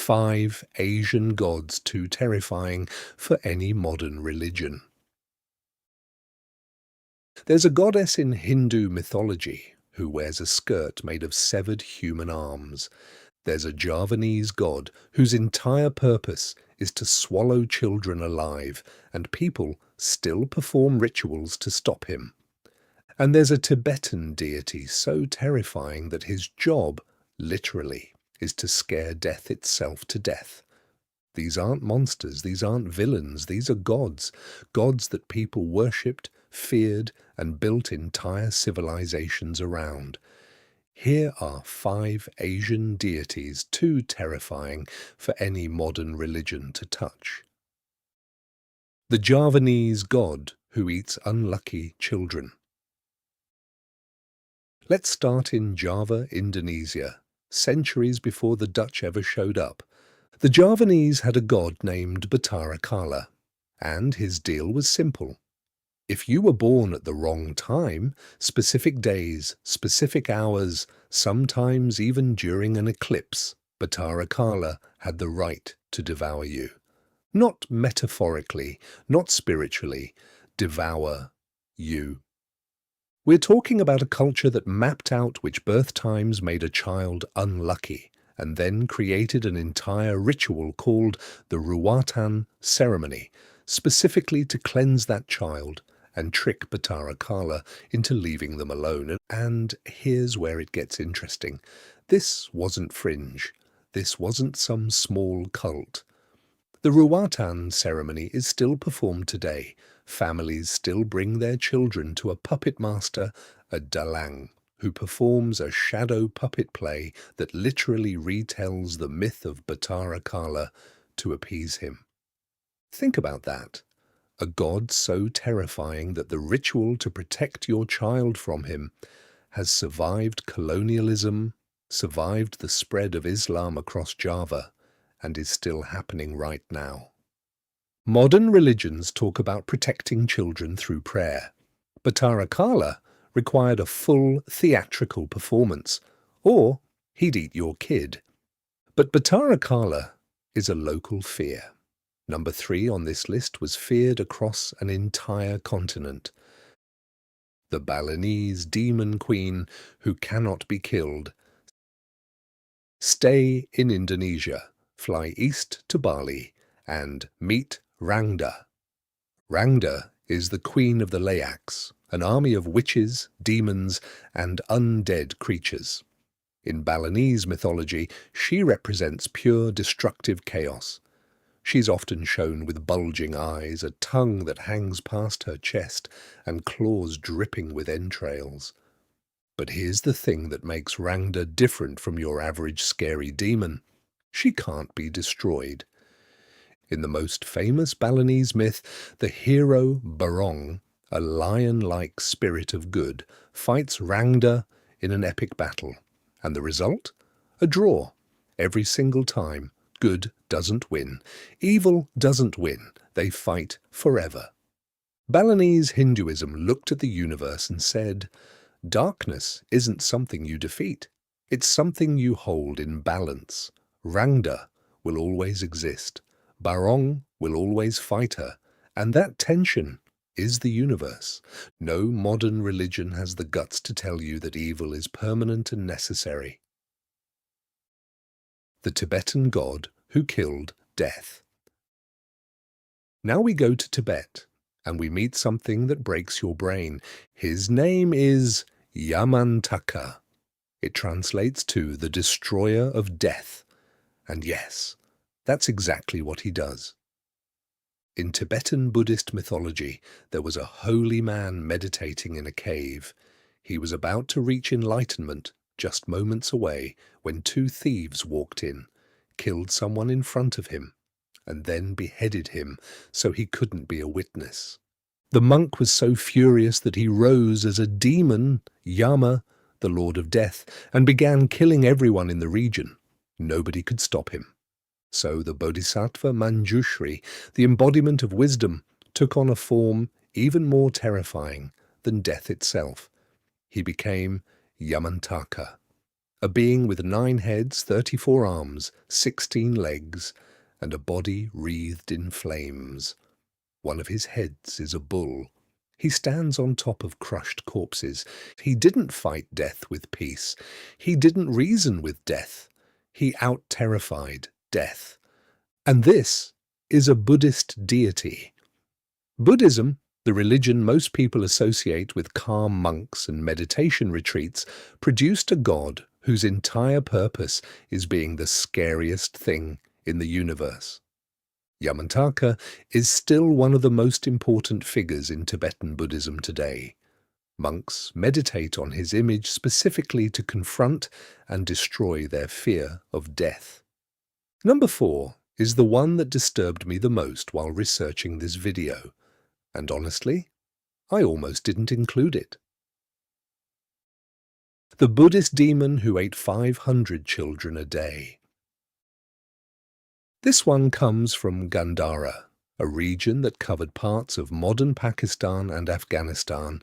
5 Asian gods too terrifying for any modern religion. There's a goddess in Hindu mythology who wears a skirt made of severed human arms. There's a Javanese god whose entire purpose is to swallow children alive, and people still perform rituals to stop him. And there's a Tibetan deity so terrifying that his job, literally, is to scare death itself to death. These aren't monsters, these aren't villains, these are gods. Gods that people worshipped, feared, and built entire civilizations around. Here are 5 Asian deities too terrifying for any modern religion to touch. The Javanese god who eats unlucky children. Let's start in Java, Indonesia, centuries before the Dutch ever showed up. The Javanese had a god named Batara Kala, and his deal was simple. If you were born at the wrong time, specific days, specific hours, sometimes even during an eclipse, Batara Kala had the right to devour you. Not metaphorically, not spiritually, devour you. We're talking about a culture that mapped out which birth times made a child unlucky, and then created an entire ritual called the Ruwatan ceremony, specifically to cleanse that child and trick Batara Kala into leaving them alone. And here's where it gets interesting. This wasn't fringe. This wasn't some small cult. The Ruwatan ceremony is still performed today. Families still bring their children to a puppet master, a dalang, who performs a shadow puppet play that literally retells the myth of Batara Kala to appease him. Think about that. A god so terrifying that the ritual to protect your child from him has survived colonialism, survived the spread of Islam across Java, and is still happening right now. Modern religions talk about protecting children through prayer. Batara Kala required a full theatrical performance, or he'd eat your kid. But Batara Kala is a local fear. Number 3 on this list was feared across an entire continent. The Balinese demon queen who cannot be killed. Stay in Indonesia, fly east to Bali, and meet Rangda. Rangda is the queen of the Layaks, an army of witches, demons, and undead creatures. In Balinese mythology, she represents pure destructive chaos. She's often shown with bulging eyes, a tongue that hangs past her chest, and claws dripping with entrails. But here's the thing that makes Rangda different from your average scary demon. She can't be destroyed. In the most famous Balinese myth, the hero Barong, a lion-like spirit of good, fights Rangda in an epic battle. And the result? A draw. Every single time, good doesn't win. Evil doesn't win. They fight forever. Balinese Hinduism looked at the universe and said, darkness isn't something you defeat. It's something you hold in balance. Rangda will always exist. Barong will always fight her. And that tension is the universe. No modern religion has the guts to tell you that evil is permanent and necessary. The Tibetan god who killed death. Now we go to Tibet, and we meet something that breaks your brain. His name is Yamantaka. It translates to the destroyer of death. And yes, that's exactly what he does. In Tibetan Buddhist mythology, there was a holy man meditating in a cave. He was about to reach enlightenment just moments away when 2 thieves walked in, killed someone in front of him, and then beheaded him so he couldn't be a witness. The monk was so furious that he rose as a demon, Yama, the Lord of Death, and began killing everyone in the region. Nobody could stop him. So the Bodhisattva Manjushri, the embodiment of wisdom, took on a form even more terrifying than death itself. He became Yamantaka. a being with 9 heads, 34 arms, 16 legs, and a body wreathed in flames. One of his heads is a bull. He stands on top of crushed corpses. He didn't fight death with peace. He didn't reason with death. He out-terrified death. And this is a Buddhist deity. Buddhism, the religion most people associate with calm monks and meditation retreats, produced a god whose entire purpose is being the scariest thing in the universe. Yamantaka is still one of the most important figures in Tibetan Buddhism today. Monks meditate on his image specifically to confront and destroy their fear of death. Number 4 is the one that disturbed me the most while researching this video, and honestly, I almost didn't include it. The Buddhist demon who ate 500 children a day. This one comes from Gandhara, a region that covered parts of modern Pakistan and Afghanistan,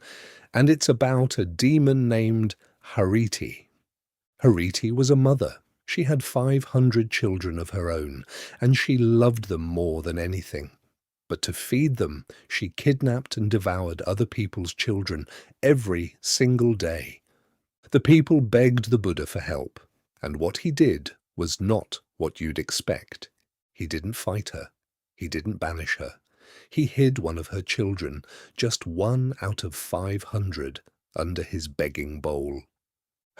and it's about a demon named Hariti. Hariti was a mother. She had 500 children of her own, and she loved them more than anything. But to feed them, she kidnapped and devoured other people's children every single day. The people begged the Buddha for help, and what he did was not what you'd expect. He didn't fight her. He didn't banish her. He hid one of her children, just 1 out of 500, under his begging bowl.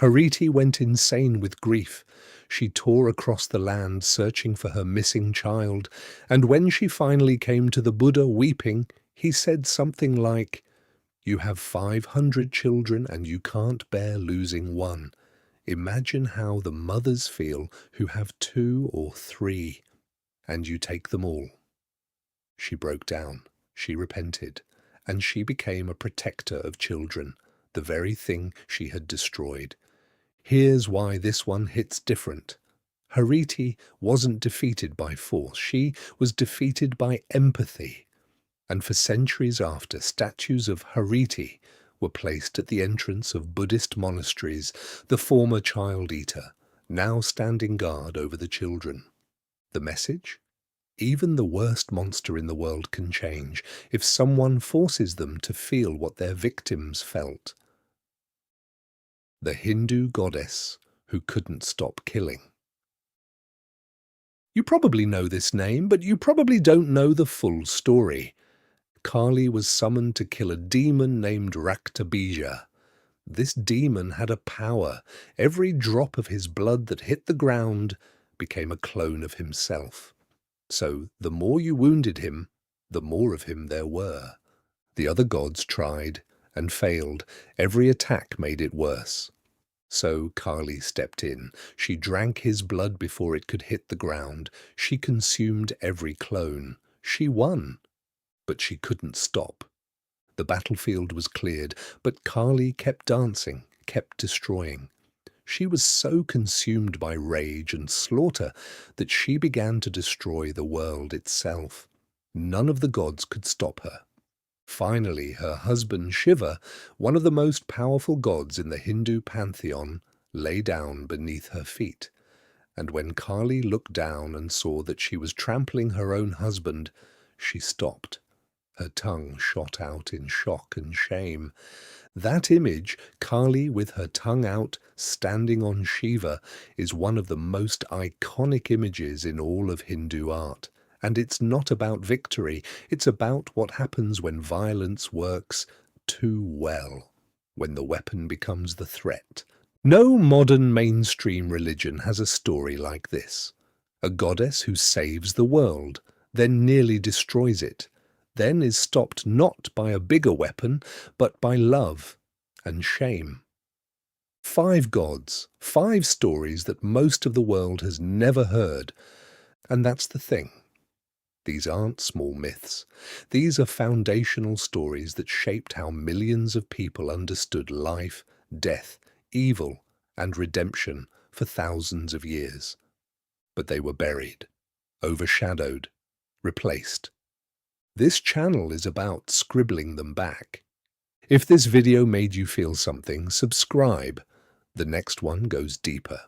Hariti went insane with grief. She tore across the land searching for her missing child, and when she finally came to the Buddha weeping, he said something like, "You have 500 children and you can't bear losing one. Imagine how the mothers feel who have 2 or 3, and you take them all." She broke down, she repented, and she became a protector of children, the very thing she had destroyed. Here's why this one hits different. Hariti wasn't defeated by force, she was defeated by empathy. And for centuries after, statues of Hariti were placed at the entrance of Buddhist monasteries, the former child eater, now standing guard over the children. The message? Even the worst monster in the world can change if someone forces them to feel what their victims felt. The Hindu goddess who couldn't stop killing. You probably know this name, but you probably don't know the full story. Kali was summoned to kill a demon named Raktabija. This demon had a power. Every drop of his blood that hit the ground became a clone of himself. So the more you wounded him, the more of him there were. The other gods tried and failed. Every attack made it worse. So Kali stepped in. She drank his blood before it could hit the ground. She consumed every clone. She won. But she couldn't stop. The battlefield was cleared, but Kali kept dancing, kept destroying. She was so consumed by rage and slaughter that she began to destroy the world itself. None of the gods could stop her. Finally, her husband Shiva, one of the most powerful gods in the Hindu pantheon, lay down beneath her feet. And when Kali looked down and saw that she was trampling her own husband, she stopped. Her tongue shot out in shock and shame. That image, Kali with her tongue out, standing on Shiva, is one of the most iconic images in all of Hindu art. And it's not about victory, it's about what happens when violence works too well, when the weapon becomes the threat. No modern mainstream religion has a story like this. A goddess who saves the world, then nearly destroys it, then is stopped not by a bigger weapon, but by love and shame. 5 gods, 5 stories that most of the world has never heard. And that's the thing. These aren't small myths. These are foundational stories that shaped how millions of people understood life, death, evil, and redemption for thousands of years. But they were buried, overshadowed, replaced. This channel is about scribbling them back. If this video made you feel something, subscribe. The next one goes deeper.